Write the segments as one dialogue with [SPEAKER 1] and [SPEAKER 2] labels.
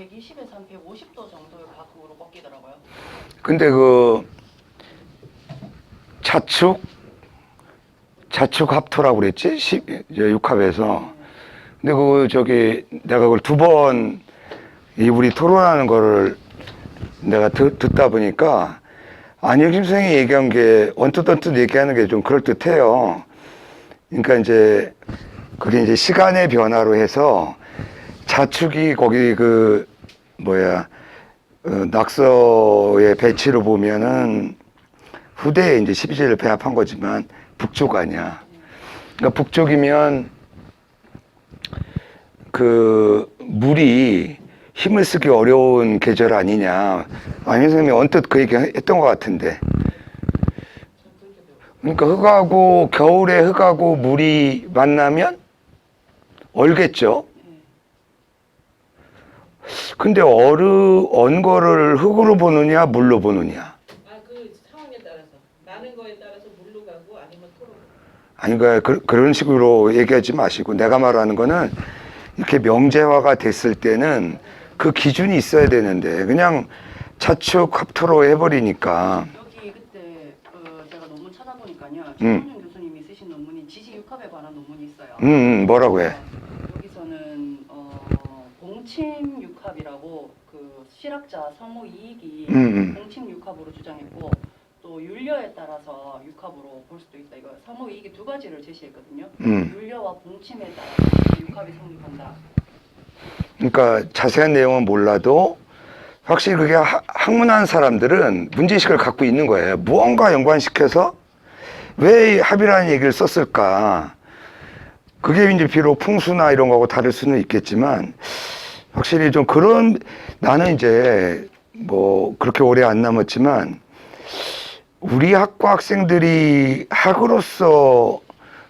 [SPEAKER 1] 120에서 한 150도 정도의 각으로 꺾이더라고요.
[SPEAKER 2] 근데 그 자축 합토라고 그랬지? 육합에서. 근데 그 저기 내가 그걸 두 번 이 우리 토론하는 거를 내가 듣다 보니까 안혁심 선생이 얘기한 게 언뜻 얘기하는 게 좀 그럴듯해요. 그러니까 이제 그게 이제 시간의 변화로 해서 자축이 거기 그 뭐야 낙서의 배치로 보면은 후대에 이제 12제를 배합한 거지만 북쪽 아니야. 그러니까 북쪽이면 그 물이 힘을 쓰기 어려운 계절 아니냐. 안현 선생님이 언뜻 그 얘기 했던 것 같은데. 그러니까 흙하고 겨울에 흙하고 물이 만나면 얼겠죠. 근데 언 거를 흙으로 보느냐 물로 보느냐.
[SPEAKER 3] 그 상황에 따라서 많은 거에 따라서 물로 가고 아니면 토로.
[SPEAKER 2] 아니 그런 식으로 얘기하지 마시고 내가 말하는 거는 이렇게 명제화가 됐을 때는 그 기준이 있어야 되는데 그냥 자축 합토로 해버리니까.
[SPEAKER 1] 여기 그때 제가 논문 찾아보니까요. 최원준 교수님이 쓰신 논문이 지지 육합에 관한 논문이 있어요.
[SPEAKER 2] 뭐라고 해?
[SPEAKER 1] 여기서는 봉침 육합이라고 그 실학자 성우 이익이 봉침 육합으로 주장했고 또 율려에 따라서 육합으로 볼 수도 있다. 이거 성우 이익이 두 가지를 제시했거든요. 율려와 봉침에 따라서 육합이 성립한다.
[SPEAKER 2] 그러니까 자세한 내용은 몰라도 확실히 그게 학문한 사람들은 문제의식을 갖고 있는 거예요. 무언가 연관시켜서 왜 합이라는 얘기를 썼을까. 그게 이제 비록 풍수나 이런 거하고 다를 수는 있겠지만 확실히 좀 그런 나는 이제 뭐 그렇게 오래 안 남았지만 우리 학과 학생들이 학으로서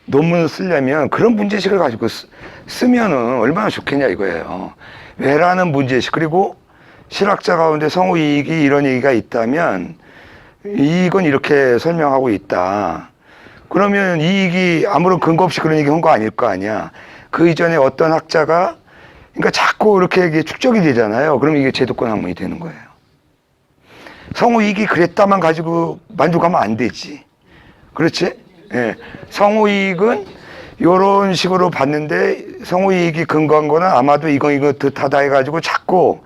[SPEAKER 2] 논문을 쓰려면 그런 문제의식을 가지고 쓰면은 얼마나 좋겠냐 이거예요. 왜라는 문제의식. 그리고 실학자 가운데 성우 이익이 이런 얘기가 있다면 이익은 이렇게 설명하고 있다. 그러면 이익이 아무런 근거 없이 그런 얘기 한 거 아닐 거 아니야. 그 이전에 어떤 학자가 그러니까 자꾸 이렇게 이게 축적이 되잖아요. 그럼 이게 제도권 학문이 되는 거예요. 성우 이익이 그랬다만 가지고 만족하면 안 되지. 그렇지? 예. 성우 이익은 이런 식으로 봤는데 성우 이익이 근거한 거는 아마도 이거 듯하다 해가지고 자꾸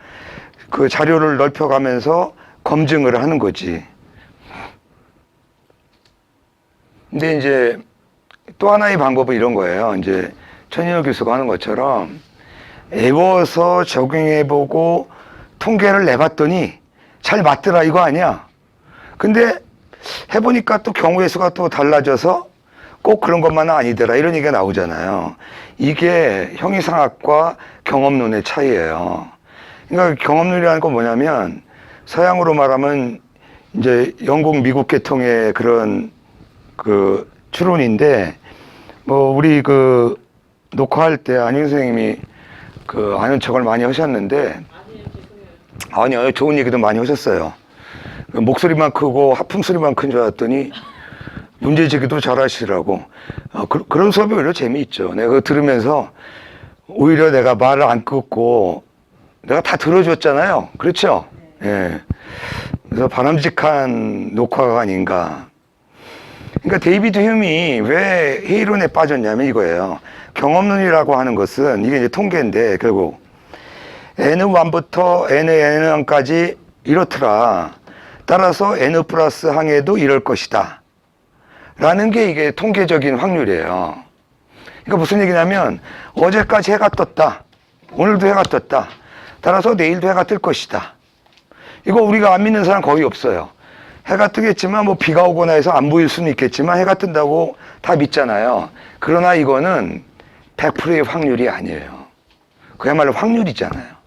[SPEAKER 2] 그 자료를 넓혀가면서 검증을 하는 거지. 근데 이제 또 하나의 방법은 이런 거예요. 이제 천인호 교수가 하는 것처럼 애워서 적용해보고 통계를 내봤더니 잘 맞더라 이거 아니야. 근데 해보니까 또 경우의 수가 또 달라져서 꼭 그런 것만은 아니더라 이런 얘기가 나오잖아요. 이게 형이상학과 경험론의 차이예요. 그러니까 경험론이라는 건 뭐냐면 서양으로 말하면 이제 영국 미국 계통의 그런 그 추론인데 뭐 우리 그 녹화할 때 안윤 선생님이 그 아는 척을 많이 하셨는데 아니요 좋은 얘기도 많이 하셨어요. 목소리만 크고 하품 소리만 큰 줄 알았더니 문제제기도 잘하시더라고. 그런 수업이 오히려 재미있죠. 내가 그거 들으면서 오히려 내가 말을 안 끊고 내가 다 들어줬잖아요. 그렇죠? 예. 그래서 바람직한 녹화가 아닌가. 그러니까 데이비드 휴미 왜 회의론에 빠졌냐면 이거예요. 경험론이라고 하는 것은 이게 이제 통계인데 결국 N1부터 N1까지 이렇더라. 따라서 N 플러스 항에도 이럴 것이다. 라는 게 이게 통계적인 확률이에요. 그러니까 무슨 얘기냐면 어제까지 해가 떴다. 오늘도 해가 떴다. 따라서 내일도 해가 뜰 것이다. 이거 우리가 안 믿는 사람 거의 없어요. 해가 뜨겠지만 뭐 비가 오거나 해서 안 보일 수는 있겠지만 해가 뜬다고 다 믿잖아요. 그러나 이거는 100%의 확률이 아니에요. 그야말로 확률이잖아요.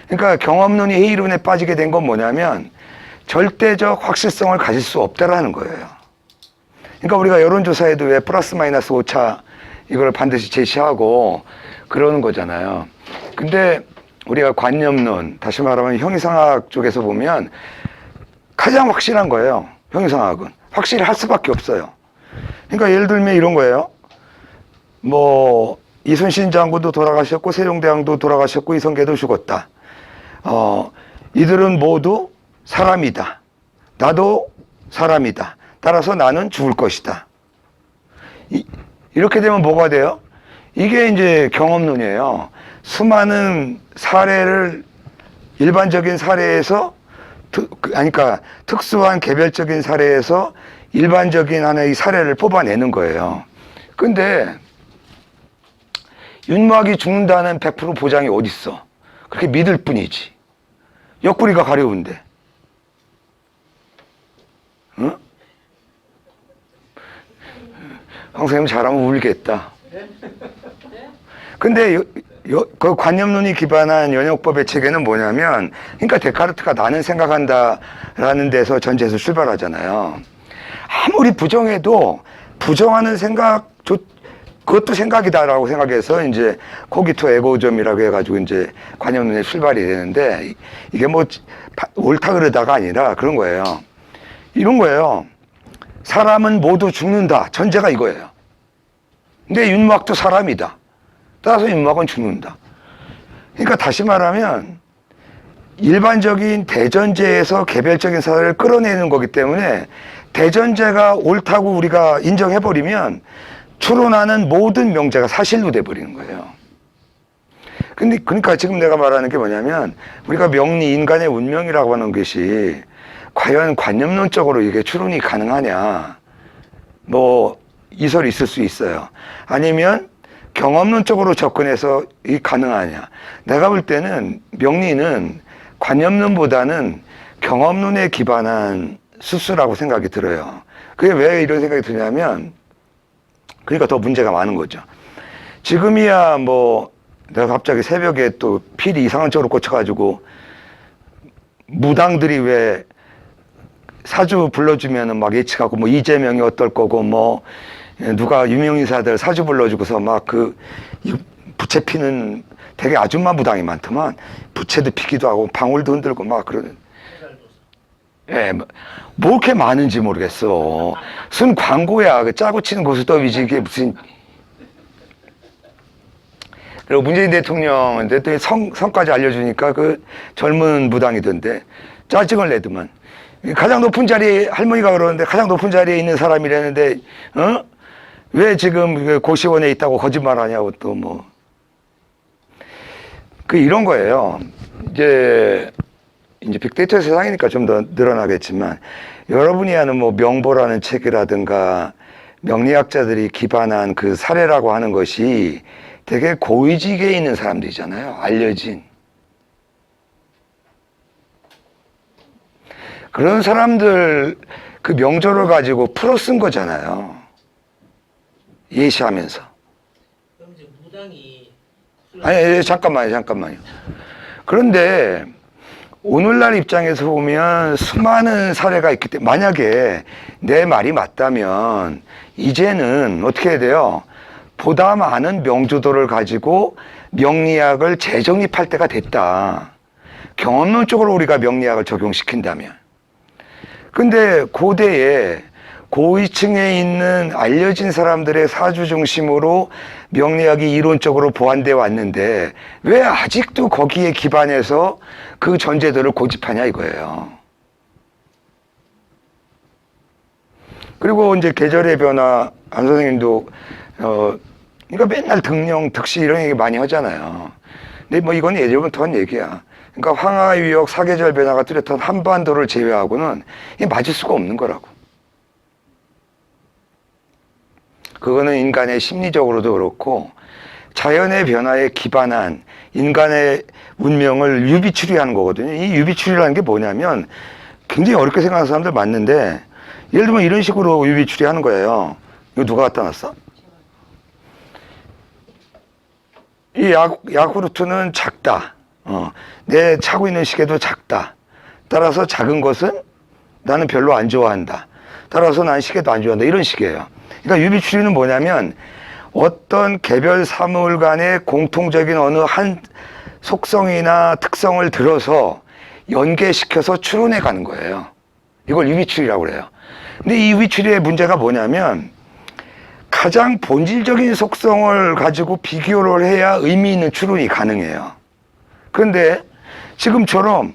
[SPEAKER 2] 그러니까 경험론이 회의론에 빠지게 된 건 뭐냐면 절대적 확실성을 가질 수 없다라는 거예요. 그러니까 우리가 여론조사에도 왜 플러스 마이너스 오차 이걸 반드시 제시하고 그러는 거잖아요. 근데 우리가 관념론, 다시 말하면 형이상학 쪽에서 보면 가장 확실한 거예요. 형이상학은. 확실히 할 수밖에 없어요. 그러니까 예를 들면 이런 거예요. 뭐 이순신 장군도 돌아가셨고 세종대왕도 돌아가셨고 이성계도 죽었다. 이들은 모두 사람이다. 나도 사람이다. 따라서 나는 죽을 것이다. 이렇게 되면 뭐가 돼요? 이게 이제 경험론이에요. 수많은 사례를 일반적인 사례에서 그러니까 특수한 개별적인 사례에서 일반적인 하나의 사례를 뽑아내는 거예요. 근데 윤막이 죽는다는 100% 보장이 어딨어? 그렇게 믿을 뿐이지. 옆구리가 가려운데. 응? 황선생님 잘하면 울겠다. 근데 그 관념론이 기반한 연역법의 체계는 뭐냐면, 그러니까 데카르트가 나는 생각한다라는 데서 전제에서 출발하잖아요. 아무리 부정해도 부정하는 생각, 그것도 생각이다라고 생각해서 이제 코기토 에고점이라고 해가지고 이제 관념론의 출발이 되는데, 이게 뭐 옳다 그르다가 아니라 그런 거예요. 이런 거예요. 사람은 모두 죽는다. 전제가 이거예요. 근데 윤막도 사람이다. 따라서 윤막은 죽는다. 그러니까 다시 말하면 일반적인 대전제에서 개별적인 사례를 끌어내는 거기 때문에 대전제가 옳다고 우리가 인정해버리면 추론하는 모든 명제가 사실로 돼버리는 거예요. 근데 그러니까 지금 내가 말하는 게 뭐냐면 우리가 명리, 인간의 운명이라고 하는 것이 과연 관념론적으로 이게 추론이 가능하냐, 뭐 이설이 있을 수 있어요. 아니면 경험론적으로 접근해서 이 가능하냐. 내가 볼 때는 명리는 관념론보다는 경험론에 기반한 수수라고 생각이 들어요. 그게 왜 이런 생각이 드냐면, 그러니까 더 문제가 많은 거죠. 지금이야 뭐 내가 갑자기 새벽에 또 필이 이상한 쪽으로 꽂혀가지고 무당들이 왜 사주 불러주면은 막 예측하고 뭐 이재명이 어떨 거고 뭐 누가 유명인사들 사주 불러주고서 막 그 부채 피는 되게 아줌마 무당이 많더만. 부채도 피기도 하고 방울도 흔들고 막 그러는. 예, 뭐 이렇게 많은지 모르겠어. 무슨 광고야. 그 짜고 치는 고스톱이지 이게 무슨. 그리고 문재인 대통령한테 성까지 알려주니까 그 젊은 무당이던데 짜증을 내더만. 가장 높은 자리에, 할머니가 그러는데 가장 높은 자리에 있는 사람이라는데 왜 지금 고시원에 있다고 거짓말 하냐고 또 뭐. 이런 거예요. 이제 빅데이터 세상이니까 좀 더 늘어나겠지만, 여러분이 아는 뭐 명보라는 책이라든가 명리학자들이 기반한 그 사례라고 하는 것이 되게 고위직에 있는 사람들이잖아요. 알려진. 그런 사람들 그 명조를 가지고 풀어 쓴 거잖아요. 예시하면서.
[SPEAKER 3] 그럼 이제 무당이
[SPEAKER 2] 아니, 잠깐만요. 그런데 오늘날 입장에서 보면 수많은 사례가 있기 때문에, 만약에 내 말이 맞다면 이제는 어떻게 해야 돼요? 보다 많은 명조도를 가지고 명리학을 재정립할 때가 됐다. 경험론적으로 우리가 명리학을 적용시킨다면. 근데 고대에 고위층에 있는 알려진 사람들의 사주 중심으로 명리학이 이론적으로 보완되어 왔는데 왜 아직도 거기에 기반해서 그 전제들을 고집하냐 이거예요. 그리고 이제 계절의 변화, 안 선생님도 그러니까 맨날 등령, 득시 이런 얘기 많이 하잖아요. 근데 뭐 이건 예전부터 한 얘기야. 그러니까 황하위역 사계절 변화가 뚜렷한 한반도를 제외하고는 이게 맞을 수가 없는 거라고. 그거는 인간의 심리적으로도 그렇고 자연의 변화에 기반한 인간의 운명을 유비추리하는 거거든요. 이 유비추리라는 게 뭐냐면 굉장히 어렵게 생각하는 사람들 많는데, 예를 들면 이런 식으로 유비추리하는 거예요. 이거 누가 갖다 놨어? 이 야쿠르트는 작다. 내 차고 있는 시계도 작다. 따라서 작은 것은 나는 별로 안 좋아한다. 따라서 난 시계도 안 좋아한다. 이런 식이에요. 그러니까 유비추리는 뭐냐면 어떤 개별 사물 간의 공통적인 어느 한 속성이나 특성을 들어서 연계시켜서 추론해 가는 거예요. 이걸 유비추리라고 그래요. 근데 이 유비추리의 문제가 뭐냐면 가장 본질적인 속성을 가지고 비교를 해야 의미 있는 추론이 가능해요. 그런데 지금처럼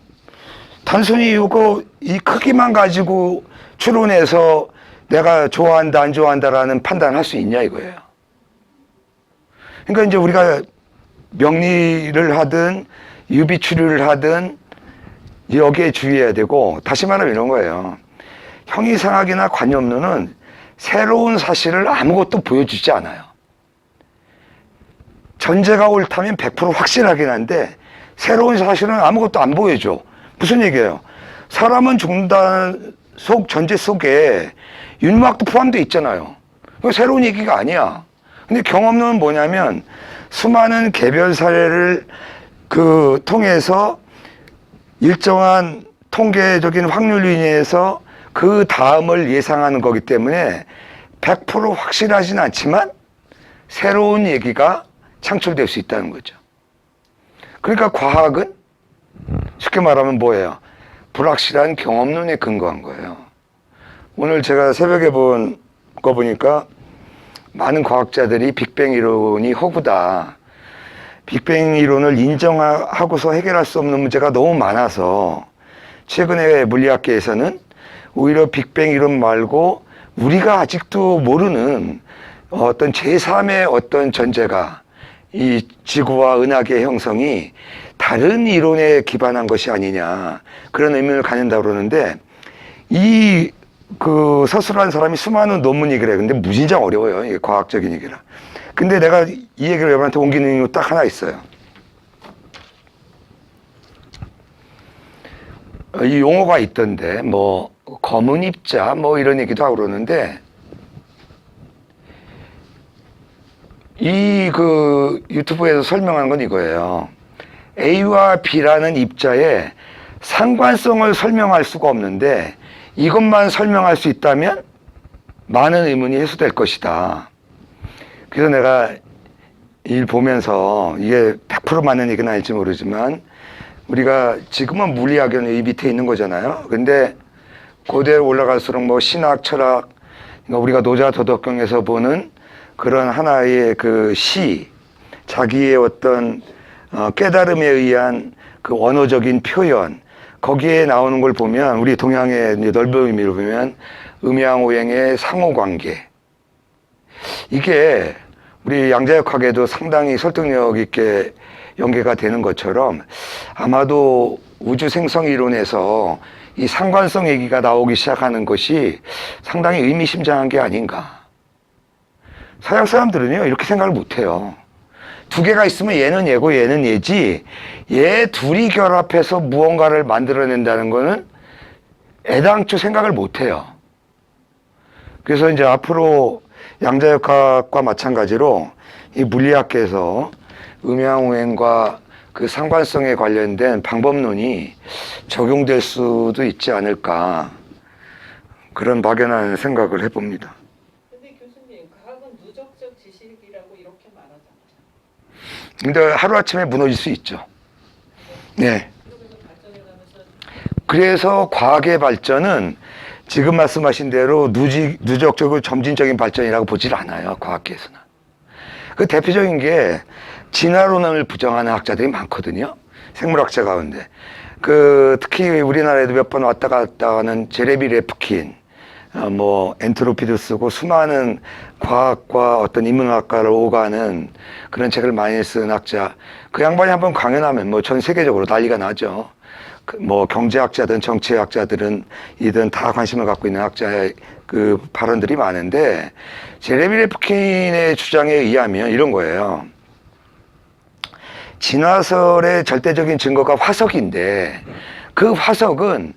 [SPEAKER 2] 단순히 이 크기만 가지고 추론해서 내가 좋아한다 안 좋아한다라는 판단을 할 수 있냐 이거예요. 그러니까 이제 우리가 명리를 하든 유비추리를 하든 여기에 주의해야 되고, 다시 말하면 이런 거예요. 형이상학이나 관념론은 새로운 사실을 아무것도 보여주지 않아요. 전제가 옳다면 100% 확실하긴 한데 새로운 사실은 아무것도 안 보여줘. 무슨 얘기예요? 사람은 죽는다는 전제 속에 윤곽도 포함되어 있잖아요. 그거 새로운 얘기가 아니야. 근데 경험론은 뭐냐면 수많은 개별 사례를 통해서 일정한 통계적인 확률로 인해서 그 다음을 예상하는 거기 때문에 100% 확실하진 않지만 새로운 얘기가 창출될 수 있다는 거죠. 그러니까 과학은 쉽게 말하면 뭐예요? 불확실한 경험론에 근거한 거예요. 오늘 제가 새벽에 본 거 보니까 많은 과학자들이 빅뱅 이론이 허구다. 빅뱅 이론을 인정하고서 해결할 수 없는 문제가 너무 많아서 최근에 물리학계에서는 오히려 빅뱅 이론 말고 우리가 아직도 모르는 어떤 제3의 어떤 전제가 이 지구와 은하계의 형성이 다른 이론에 기반한 것이 아니냐, 그런 의미를 갖는다고 그러는데, 서술한 사람이 수많은 논문 얘기를 해요. 근데 무진장 어려워요. 이게 과학적인 얘기라. 근데 내가 이 얘기를 여러분한테 옮기는 이유 딱 하나 있어요. 이 용어가 있던데, 검은 입자, 이런 얘기도 하고 그러는데, 유튜브에서 설명한 건 이거예요. A와 B라는 입자의 상관성을 설명할 수가 없는데, 이것만 설명할 수 있다면 많은 의문이 해소될 것이다. 그래서 내가 일 보면서, 이게 100% 맞는 얘기는 아닐지 모르지만, 우리가 지금은 물리학은 이 밑에 있는 거잖아요. 근데 고대로 올라갈수록 신학, 철학, 우리가 노자 도덕경에서 보는 그런 하나의 자기의 어떤 깨달음에 의한 그 언어적인 표현, 거기에 나오는 걸 보면, 우리 동양의 넓은 의미로 보면 음양오행의 상호관계, 이게 우리 양자역학에도 상당히 설득력 있게 연계가 되는 것처럼 아마도 우주 생성 이론에서 이 상관성 얘기가 나오기 시작하는 것이 상당히 의미심장한 게 아닌가. 서양 사람들은요 이렇게 생각을 못해요. 두 개가 있으면 얘는 얘고 얘는 얘지, 얘 둘이 결합해서 무언가를 만들어낸다는 거는 애당초 생각을 못해요. 그래서 이제 앞으로 양자역학과 마찬가지로 이 물리학계에서 음양오행과 그 상관성에 관련된 방법론이 적용될 수도 있지 않을까, 그런 막연한 생각을 해봅니다.
[SPEAKER 3] 근데 교수님, 과학은 누적적 지식이라고 이렇게 말하잖아요.
[SPEAKER 2] 근데 하루아침에 무너질 수 있죠. 네. 그래서 과학의 발전은 지금 말씀하신 대로 누적적이고 점진적인 발전이라고 보질 않아요, 과학계에서는. 그 대표적인 게 진화론을 부정하는 학자들이 많거든요, 생물학자 가운데. 특히 우리나라에도 몇 번 왔다 갔다 하는 제레미 레프킨, 엔트로피도 쓰고 수많은 과학과 어떤 인문학과를 오가는 그런 책을 많이 쓴 학자. 그 양반이 한번 강연하면 전 세계적으로 난리가 나죠. 경제학자든 정치학자들은 이든 다 관심을 갖고 있는 학자의 그 발언들이 많은데, 제레미 레프킨의 주장에 의하면 이런 거예요. 진화설의 절대적인 증거가 화석인데, 그 화석은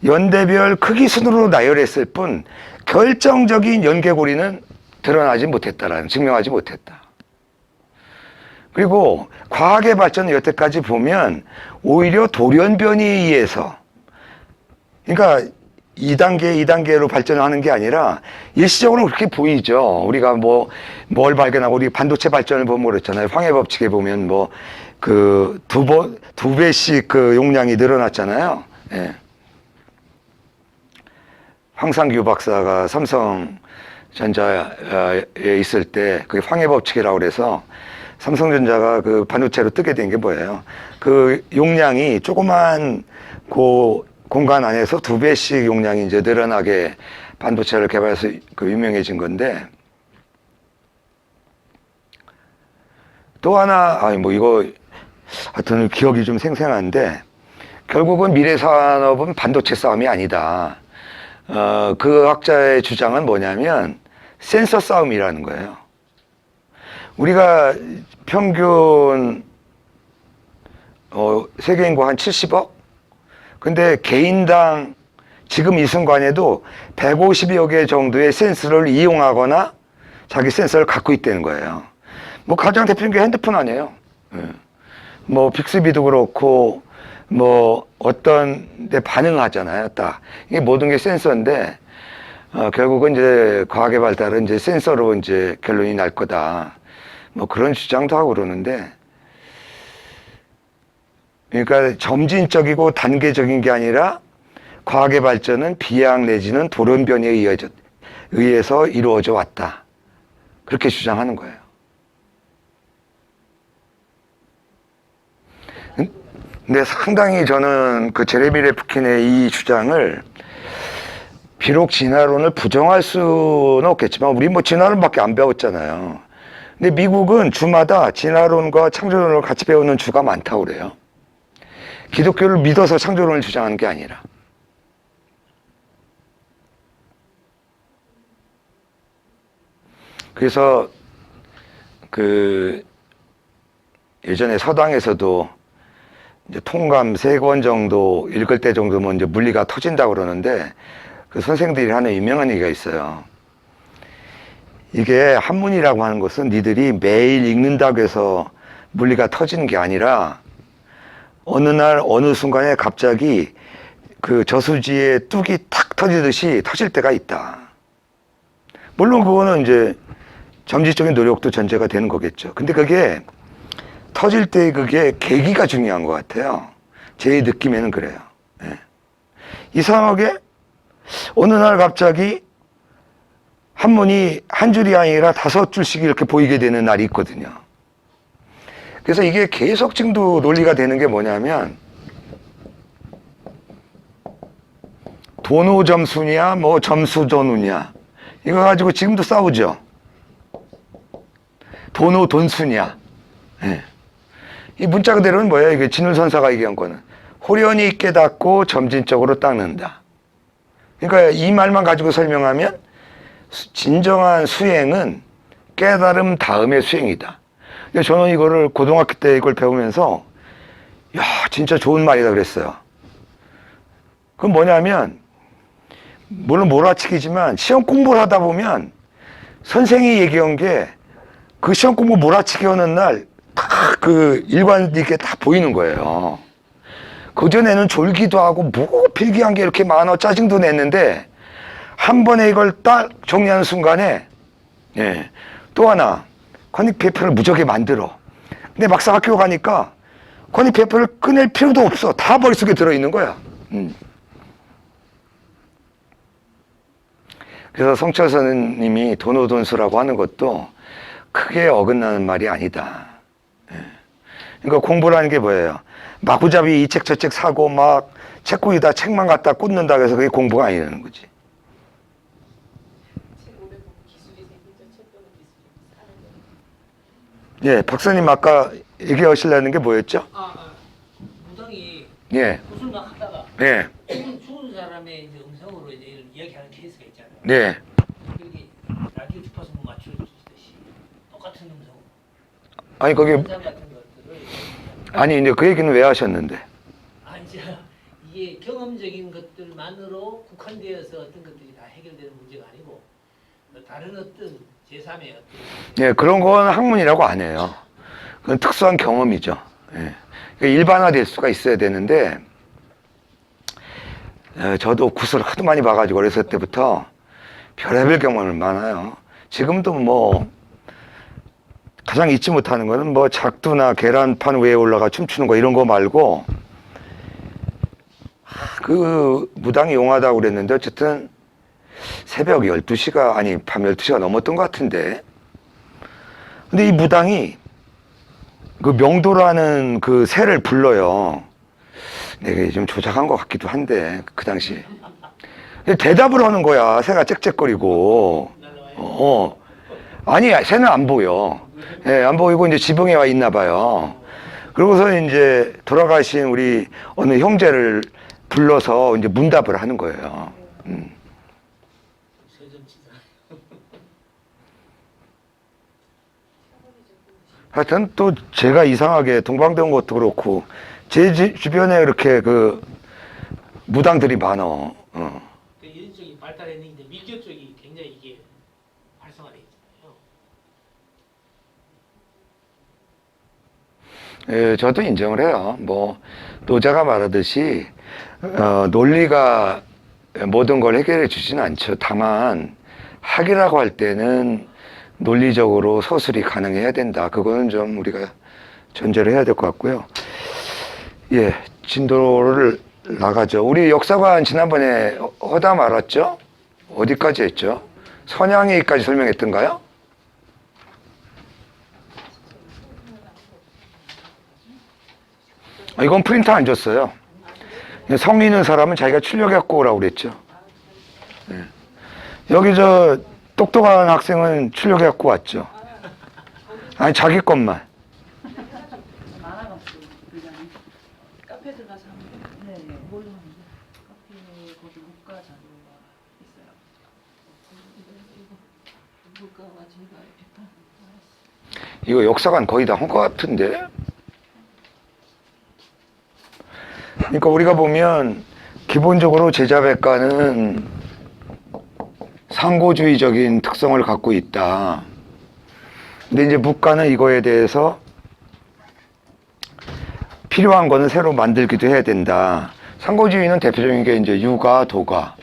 [SPEAKER 2] 연대별 크기 순으로 나열했을 뿐 결정적인 연계고리는 증명하지 못했다. 그리고 과학의 발전은 여태까지 보면 오히려 돌연변이에 의해서, 그러니까 2단계로 발전하는 게 아니라 일시적으로는 그렇게 보이죠. 우리가 뭘 발견하고, 우리 반도체 발전을 보면 그렇잖아요. 황해 법칙에 보면 두 배씩 그 용량이 늘어났잖아요. 예. 황상규 박사가 삼성 전자에 있을 때 그게 황해 법칙이라고 그래서 삼성전자가 그 반도체로 뜨게 된 게 뭐예요? 그 용량이 조그만 그 공간 안에서 2배씩 용량이 이제 늘어나게 반도체를 개발해서 그 유명해진 건데, 또 하나, 아니 뭐 이거 하여튼 기억이 좀 생생한데, 결국은 미래 산업은 반도체 싸움이 아니다. 그 학자의 주장은 뭐냐면 센서 싸움이라는 거예요. 우리가 평균 세계 인구 한 70억? 근데 개인당 지금 이 순간에도 150여 개 정도의 센서를 이용하거나 자기 센서를 갖고 있다는 거예요. 뭐 가장 대표적인 게 핸드폰 아니에요. 뭐 빅스비도 그렇고 뭐 어떤 데 반응하잖아요. 딱 이게 모든 게 센서인데 결국은 이제 과학의 발달은 이제 센서로 이제 결론이 날 거다. 뭐 그런 주장도 하고 그러는데, 그러니까 점진적이고 단계적인 게 아니라 과학의 발전은 비약 내지는 돌연변이에 의해서 이루어져 왔다. 그렇게 주장하는 거예요. 근데 상당히 저는 그 제레미 레프킨의 이 주장을 비록 진화론을 부정할 수는 없겠지만 우리 뭐 진화론밖에 안 배웠잖아요. 근데 미국은 주마다 진화론과 창조론을 같이 배우는 주가 많다고 그래요. 기독교를 믿어서 창조론을 주장하는 게 아니라. 그래서 그 예전에 서당에서도 이제 통감 3권 정도 읽을 때 정도면 이제 물리가 터진다고 그러는데, 그 선생들이 하는 유명한 얘기가 있어요. 이게 한문이라고 하는 것은 니들이 매일 읽는다고 해서 물리가 터지는 게 아니라 어느 날 어느 순간에 갑자기 그 저수지에 뚝이 탁 터지듯이 터질 때가 있다. 물론 그거는 이제 점진적인 노력도 전제가 되는 거겠죠. 근데 그게 터질 때 그게 계기가 중요한 것 같아요. 제 느낌에는 그래요. 네. 이상하게 어느 날 갑자기 한문이 한 줄이 아니라 5줄씩 이렇게 보이게 되는 날이 있거든요. 그래서 이게 계속 지금도 논리가 되는 게 뭐냐면, 도노 점수냐 뭐 점수 전우냐 이거 가지고 지금도 싸우죠. 도노 돈수냐. 네. 이 문자 그대로는 뭐예요? 이게 진울선사가 얘기한 거는 호련히 깨닫고 점진적으로 닦는다. 그러니까 이 말만 가지고 설명하면 진정한 수행은 깨달음 다음의 수행이다. 저는 이거를 고등학교 때 이걸 배우면서 야 진짜 좋은 말이다 그랬어요. 그건 뭐냐면, 물론 몰아치기지만 시험 공부를 하다 보면 선생이 얘기한 게 그 시험 공부 몰아치기 하는 날 딱 그 일관되게 다 보이는 거예요. 그전에는 졸기도 하고 뭐 필기한 게 이렇게 많아 짜증도 냈는데 한 번에 이걸 딱 정리하는 순간에, 예, 또 하나 권익표를 무적에 만들어. 근데 막상 학교 가니까 권익표를 꺼낼 필요도 없어. 다 머릿속에 들어있는 거야. 그래서 성철 선생님이 도노돈수라고 하는 것도 크게 어긋나는 말이 아니다. 그러니까 공부라는 게 뭐예요? 마구잡이 이 책 저 책 사고 막 책구이다 책만 갖다 꽂는다고 해서 그게 공부가 아니라는 거지.
[SPEAKER 3] 책 오래 보면 기술이 생기죠. 책 보는 기술이 사는 거.
[SPEAKER 2] 예, 박사님 아까 얘기하시려는 게 뭐였죠?
[SPEAKER 4] 무당이
[SPEAKER 2] 예,
[SPEAKER 4] 무슨 막 하다가
[SPEAKER 2] 예,
[SPEAKER 4] 죽은 사람의 이제 음성으로 이제 이야기하는 케이스가 있잖아요.
[SPEAKER 2] 네.
[SPEAKER 4] 여기 라디오 주파수 맞춰주듯이 똑같은 음성,
[SPEAKER 2] 아니 거기
[SPEAKER 4] 현상 같은 것들을
[SPEAKER 2] 아니 이제 그 얘기는 왜 하셨는데?
[SPEAKER 4] 이제 이게 경험적인 것들만으로 국한되어서 어떤 것들이 다 해결되는 문제가 아니고 다른 어떤 제3의 어떤
[SPEAKER 2] 예, 그런 건 학문이라고 안 해요. 그건 특수한 경험이죠. 예. 그러니까 일반화될 수가 있어야 되는데, 저도 구슬을 하도 많이 봐가지고 어렸을 때부터 별의별 경험을 많아요. 지금도 뭐 가장 잊지 못하는 거는 뭐 작두나 계란판 위에 올라가 춤추는 거 이런 거 말고, 그 무당이 용하다고 그랬는데 어쨌든 새벽 12시가, 아니, 밤 12시가 넘었던 것 같은데. 근데 이 무당이 그 명도라는 그 새를 불러요. 내가 좀 조작한 것 같기도 한데, 그 당시에. 근데 대답을 하는 거야. 새가 짹짹거리고. 아니, 새는 안 보여. 예, 안 보이고 이제 지붕에 와 있나 봐요. 그러고서 이제 돌아가신 우리 어느 형제를 불러서 이제 문답을 하는 거예요.
[SPEAKER 4] 서점치사.
[SPEAKER 2] 하여튼 또 제가 이상하게 동방대 온 것도 그렇고 제 주변에 이렇게 그 무당들이 많어.
[SPEAKER 4] 그 이런 쪽이 발달했는데 밀교 쪽이 굉장히 이게 활성화돼 있잖아요.
[SPEAKER 2] 예, 저도 인정을 해요. 뭐 노자가 말하듯이 논리가 모든 걸 해결해 주지는 않죠. 다만 학이라고 할 때는 논리적으로 서술이 가능해야 된다. 그거는 좀 우리가 전제를 해야 될 것 같고요. 예, 진도를 나가죠. 우리 역사관 지난번에 허다 말았죠? 어디까지 했죠? 선양회까지 설명했던가요? 이건 프린터 안 줬어요. 성 있는 사람은 자기가 출력해갖고 오라고 그랬죠. 예. 여기 저 똑똑한 학생은 출력해갖고 왔죠. 아니 자기 것만.
[SPEAKER 1] 많아가지고 그냥
[SPEAKER 3] 카페 들어가서 하면
[SPEAKER 1] 네, 뭘로 하는데 카페 거기 문과 자료가 있어요.
[SPEAKER 3] 물가와 제가
[SPEAKER 2] 이거 역사관 거의 다 한 것 같은데. 그러니까 우리가 보면 기본적으로 제자백과는 상고주의적인 특성을 갖고 있다. 근데 이제 묵과는 이거에 대해서 필요한 거는 새로 만들기도 해야 된다. 상고주의는 대표적인 게 이제 유가, 도가.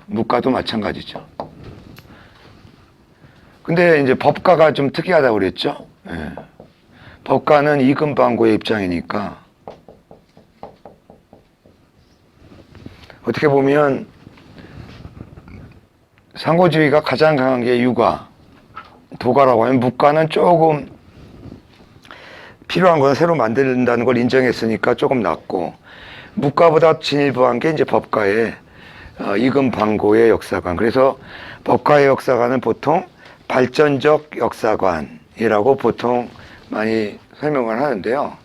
[SPEAKER 2] 묵과도 마찬가지죠. 근데 이제 법과가 좀 특이하다고 그랬죠. 예. 법과는 이금방고의 입장이니까 어떻게 보면 상고주의가 가장 강한 게 유가, 도가라고 하면 묵과는 조금 필요한 건 새로 만든다는 걸 인정했으니까 조금 낫고 묵과보다 진일보한 게 이제 법과의 이금방고의 역사관. 그래서 법과의 역사관은 보통 발전적 역사관이라고 보통 많이 설명을 하는데요.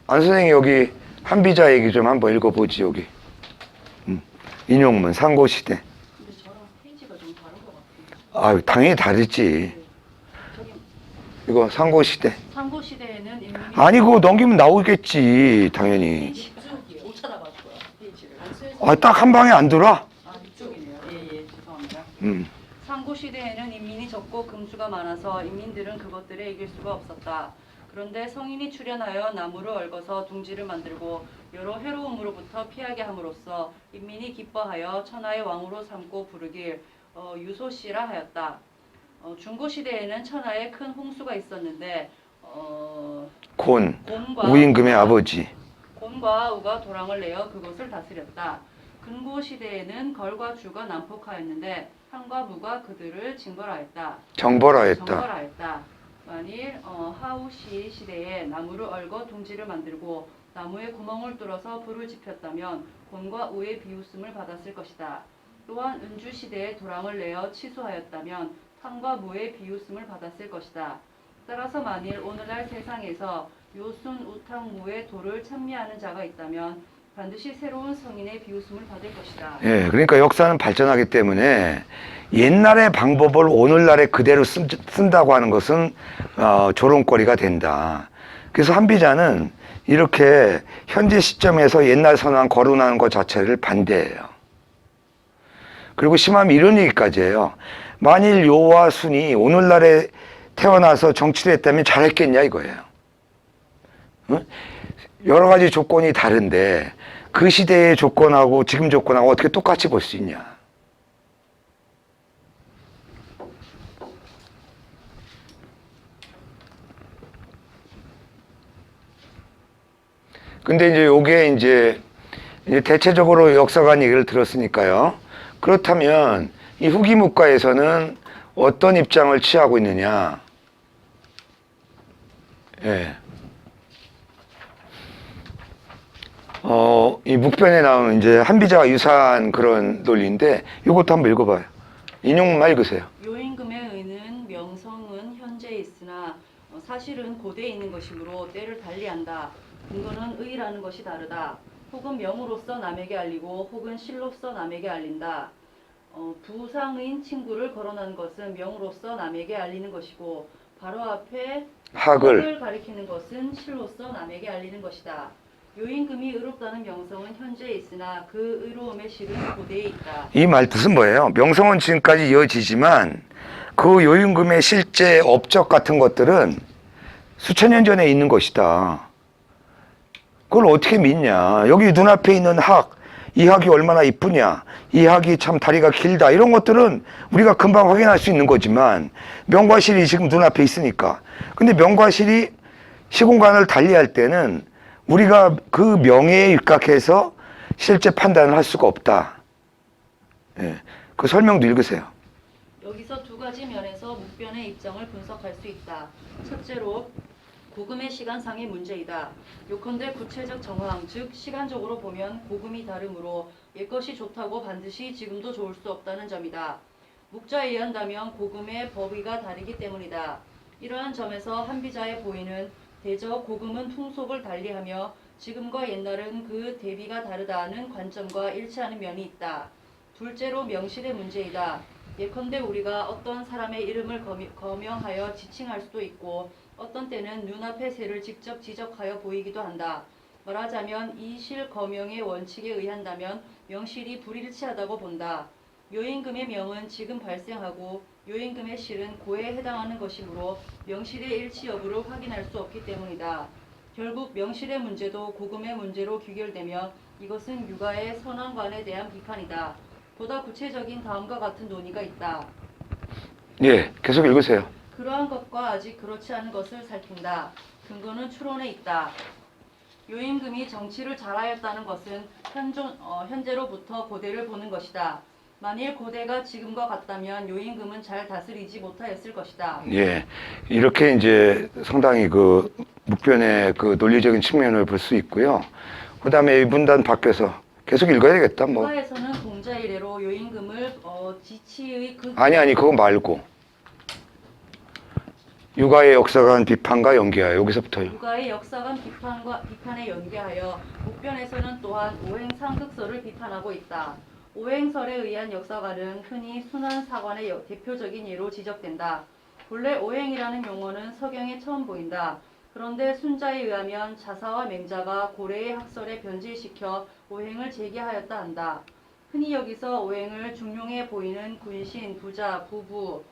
[SPEAKER 2] 안 선생님 여기 한비자 얘기 좀 한번 읽어보지 여기. 인용문 상고시대.
[SPEAKER 1] 근데 저랑 페이지가 좀 다른 것 같아요.
[SPEAKER 2] 당연히 다르지.
[SPEAKER 1] 저기
[SPEAKER 2] 이거 상고시대.
[SPEAKER 1] 상고 시대에는 인민이
[SPEAKER 2] 아니 그거 넘기면 나오겠지 당연히.
[SPEAKER 1] 페이지 못 찾아봤고요. 페이지를.
[SPEAKER 2] 딱 한 방에 안 들어?
[SPEAKER 1] 이쪽이네요. 예, 죄송합니다.
[SPEAKER 2] 음.
[SPEAKER 1] 상고 시대에는 인민이 적고 금수가 많아서 인민들은 그것들에 이길 수가 없었다. 그런데 성인이 출현하여 나무를 얽어서 둥지를 만들고 여러 해로움으로부터 피하게 함으로써 인민이 기뻐하여 천하의 왕으로 삼고 부르길 유소시라 하였다. 중고 시대에는 천하에 큰 홍수가 있었는데 곤과
[SPEAKER 2] 우임금의 아버지.
[SPEAKER 1] 곤과 우가 도랑을 내어 그것을 다스렸다. 근고 시대에는 걸과 주가 난폭하였는데 한과 무가 그들을 징벌하였다.
[SPEAKER 2] 정벌하였다.
[SPEAKER 1] 만일 하우시 시대에 나무를 얽어 둥지를 만들고 나무에 구멍을 뚫어서 불을 지폈다면 곤과 우의 비웃음을 받았을 것이다. 또한 은주 시대에 도랑을 내어 치수하였다면 한과 무의 비웃음을 받았을 것이다. 따라서 만일 오늘날 세상에서 요순 우탕무의 도를 찬미하는 자가 있다면 반드시 새로운 성인의 비웃음을 받을 것이다.
[SPEAKER 2] 예, 그러니까 역사는 발전하기 때문에 옛날의 방법을 오늘날에 그대로 쓴다고 하는 것은 조롱거리가 된다. 그래서 한비자는 이렇게 현재 시점에서 옛날 선왕 거론하는 것 자체를 반대해요. 그리고 심하면 이런 얘기까지 해요. 만일 요와 순이 오늘날에 태어나서 정치를 했다면 잘했겠냐 이거예요. 응? 여러 가지 조건이 다른데 그 시대의 조건하고 지금 조건하고 어떻게 똑같이 볼 수 있냐. 근데 이제 요게 이제 이제 대체적으로 역사관 얘기를 들었으니까요. 그렇다면 이 후기 묵가에서는 어떤 입장을 취하고 있느냐? 예. 이 묵변에 나오는 이제 한비자와 유사한 그런 논리인데 이것도 한번 읽어봐요. 인용만 읽으세요.
[SPEAKER 1] 요임금의 의는 명성은 현재에 있으나 사실은 고대에 있는 것이므로 때를 달리한다. 근거는 의라는 것이 다르다. 혹은 명으로서 남에게 알리고 혹은 실로서 남에게 알린다. 부상인 친구를 거론한 것은 명으로서 남에게 알리는 것이고 바로 앞에 학을 가리키는 것은 실로서 남에게 알리는 것이다. 요임금이 의롭다는 명성은 현재에 있으나 그 의로움의 실은 고대에 있다.
[SPEAKER 2] 이 말 뜻은 뭐예요? 명성은 지금까지 이어지지만 그 요임금의 실제 업적 같은 것들은 수천 년 전에 있는 것이다. 그걸 어떻게 믿냐? 여기 눈앞에 있는 학, 이 학이 얼마나 이쁘냐? 이 학이 참 다리가 길다. 이런 것들은 우리가 금방 확인할 수 있는 거지만 명과 실이 지금 눈앞에 있으니까. 근데 명과 실이 시공간을 달리할 때는 우리가 그 명예에 입각해서 실제 판단을 할 수가 없다. 예, 그 설명도 읽으세요.
[SPEAKER 1] 여기서 두 가지 면에서 묵변의 입장을 분석할 수 있다. 첫째로 고금의 시간상의 문제이다. 요컨대 구체적 정황, 즉 시간적으로 보면 고금이 다르므로 옛것이 좋다고 반드시 지금도 좋을 수 없다는 점이다. 묵자에 의한다면 고금의 법위가 다르기 때문이다. 이러한 점에서 한비자의 보이는 대저 고금은 풍속을 달리하며 지금과 옛날은 그 대비가 다르다는 관점과 일치하는 면이 있다. 둘째로 명실의 문제이다. 예컨대 우리가 어떤 사람의 이름을 거명하여 지칭할 수도 있고 어떤 때는 눈앞의 새를 직접 지적하여 보이기도 한다. 말하자면 이 실 거명의 원칙에 의한다면 명실이 불일치하다고 본다. 요임금의 명은 지금 발생하고 요임금의 실은 고에 해당하는 것이므로 명실의 일치 여부를 확인할 수 없기 때문이다. 결국 명실의 문제도 고금의 문제로 귀결되며 이것은 유가의 선왕관에 대한 비판이다. 보다 구체적인 다음과 같은 논의가 있다.
[SPEAKER 2] 예, 계속 읽으세요.
[SPEAKER 1] 그러한 것과 아직 그렇지 않은 것을 살핀다. 근거는 추론에 있다. 요임금이 정치를 잘하였다는 것은 현재로부터 고대를 보는 것이다. 만일 고대가 지금과 같다면 요임금은 잘 다스리지 못하였을 것이다.
[SPEAKER 2] 예, 이렇게 이제 상당히 그 묵변의 그 논리적인 측면을 볼 수 있고요. 그 다음에 이 문단 밖에서 계속 읽어야 되겠다, 뭐.
[SPEAKER 1] 유가에서는 공자 이래로 요임금을 지치의
[SPEAKER 2] 아니, 그거 말고. 유가의 역사관 비판과 연계하여 여기서부터요.
[SPEAKER 1] 유가의 역사관 비판에 연계하여 묵변에서는 또한 오행상극설을 비판하고 있다. 오행설에 의한 역사관은 흔히 순환사관의 대표적인 예로 지적된다. 본래 오행이라는 용어는 서경에 처음 보인다. 그런데 순자에 의하면 자사와 맹자가 고래의 학설에 변질시켜 오행을 제기하였다 한다. 흔히 여기서 오행을 중용해 보이는 군신, 부자, 부부,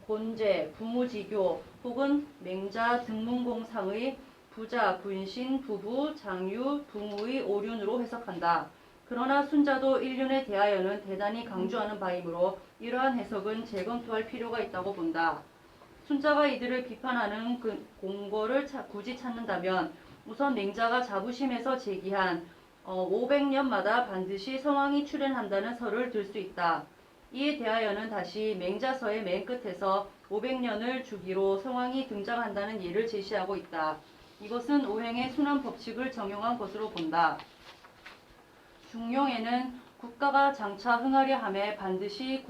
[SPEAKER 1] 곤제, 부무지교 혹은 맹자 등문공상의 부자, 군신, 부부, 장유, 부무의 오륜으로 해석한다. 그러나 순자도 인륜에 대하여는 대단히 강조하는 바이므로 이러한 해석은 재검토할 필요가 있다고 본다. 순자가 이들을 비판하는 공거를 굳이 찾는다면 우선 맹자가 자부심에서 제기한 500년마다 반드시 성왕이 출현한다는 설을 들 수 있다. 이에 대하여는 다시 맹자서의 맨 끝에서 500년을 주기로 성왕이 등장한다는 예를 제시하고 있다. 이것은 오행의 순환 법칙을 정용한 것으로 본다. 중용에는 국가가 장차 흥하려 함에 반드시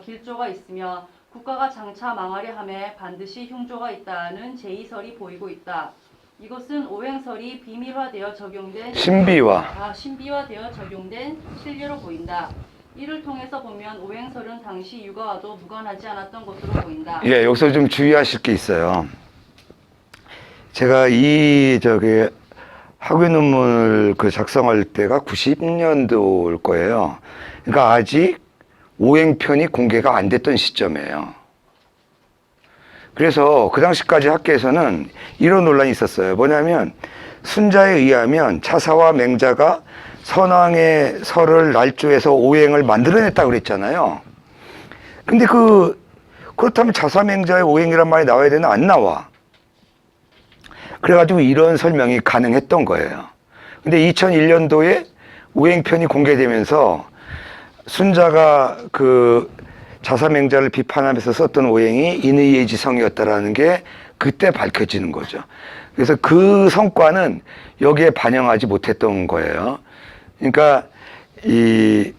[SPEAKER 1] 길조가 있으며 국가가 장차 망하려 함에 반드시 흉조가 있다는 제2설이 보이고 있다. 이것은 오행설이 비밀화되어 적용된 신비화되어 적용된 실례로 보인다. 이를 통해서 보면 오행설은 당시 유가와도 무관하지 않았던 것으로 보인다.
[SPEAKER 2] 예, 여기서 좀 주의하실 게 있어요. 제가 학위 논문을 작성할 때가 90년도일 거예요. 그러니까 아직 오행편이 공개가 안 됐던 시점이에요. 그래서 그 당시까지 학계에서는 이런 논란이 있었어요. 뭐냐면 순자에 의하면 차사와 맹자가 선왕의 설을 날조해서 오행을 만들어냈다고 그랬잖아요. 근데 그렇다면 차사맹자의 오행이란 말이 나와야 되나? 안 나와. 그래가지고 이런 설명이 가능했던 거예요. 근데 2001년도에 오행편이 공개되면서 순자가 그 자사맹자를 비판하면서 썼던 오행이 인의예지성이었다라는 게 그때 밝혀지는 거죠. 그래서 그 성과는 여기에 반영하지 못했던 거예요. 그러니까 이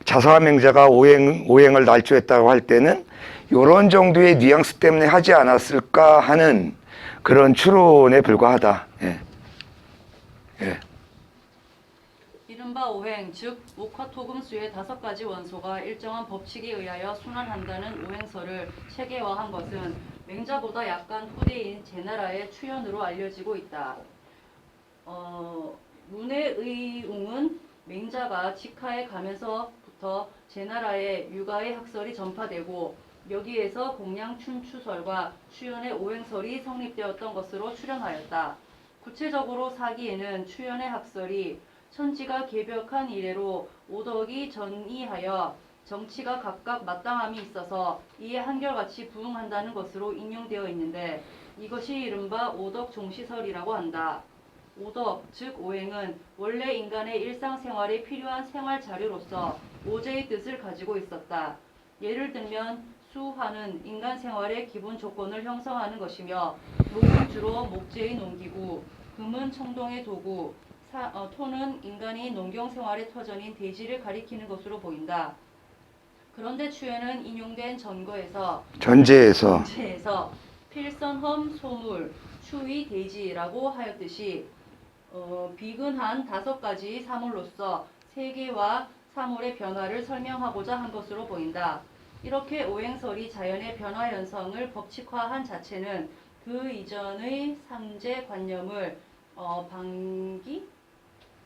[SPEAKER 2] 자사맹자가 오행을 날조했다고 할 때는 이런 정도의 뉘앙스 때문에 하지 않았을까 하는 그런 추론에 불과하다. 예. 예.
[SPEAKER 1] 이른바 오행, 즉 목화토금수의 5가지 원소가 일정한 법칙에 의하여 순환한다는 오행설을 체계화한 것은 맹자보다 약간 후대인 제나라의 추연으로 알려지고 있다. 문의 의웅은 맹자가 직하에 가면서부터 제나라의 유가의 학설이 전파되고 여기에서 공양춘추설과 추연의 오행설이 성립되었던 것으로 추론하였다. 구체적으로 사기에는 추연의 학설이 천지가 개벽한 이래로 오덕이 전이하여 정치가 각각 마땅함이 있어서 이에 한결같이 부응한다는 것으로 인용되어 있는데 이것이 이른바 오덕종시설이라고 한다. 오덕, 즉 오행은 원래 인간의 일상생활에 필요한 생활 자료로서 오제의 뜻을 가지고 있었다. 예를 들면 수화는 인간 생활의 기본 조건을 형성하는 것이며 목은 주로 목재의 농기구, 금은 청동의 도구, 토는 인간이 농경생활의 터전인 대지를 가리키는 것으로 보인다. 그런데 추연은 인용된 전제에서 필선험 소물, 추위 대지라고 하였듯이 비근한 5가지 사물로서 세계와 사물의 변화를 설명하고자 한 것으로 보인다. 이렇게 오행설이 자연의 변화 현상을 법칙화한 자체는 그 이전의 삼재관념을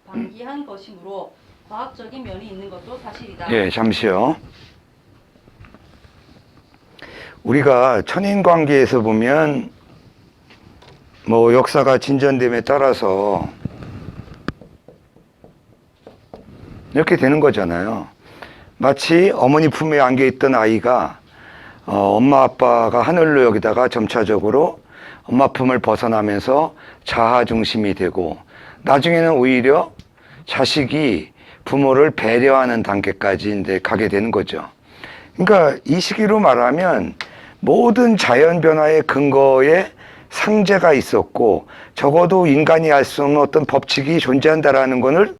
[SPEAKER 1] 방기한 것이므로 과학적인 면이 있는 것도 사실이다.
[SPEAKER 2] 예, 잠시요. 우리가 천인관계에서 보면 뭐 역사가 진전됨에 따라서 이렇게 되는 거잖아요. 마치 어머니 품에 안겨 있던 아이가 엄마 아빠가 하늘로 여기다가 점차적으로 엄마 품을 벗어나면서 자아 중심이 되고 나중에는 오히려 자식이 부모를 배려하는 단계까지 이제 가게 되는 거죠. 그러니까 이 시기로 말하면 모든 자연 변화의 근거에 상제가 있었고 적어도 인간이 알 수 없는 어떤 법칙이 존재한다라는 것을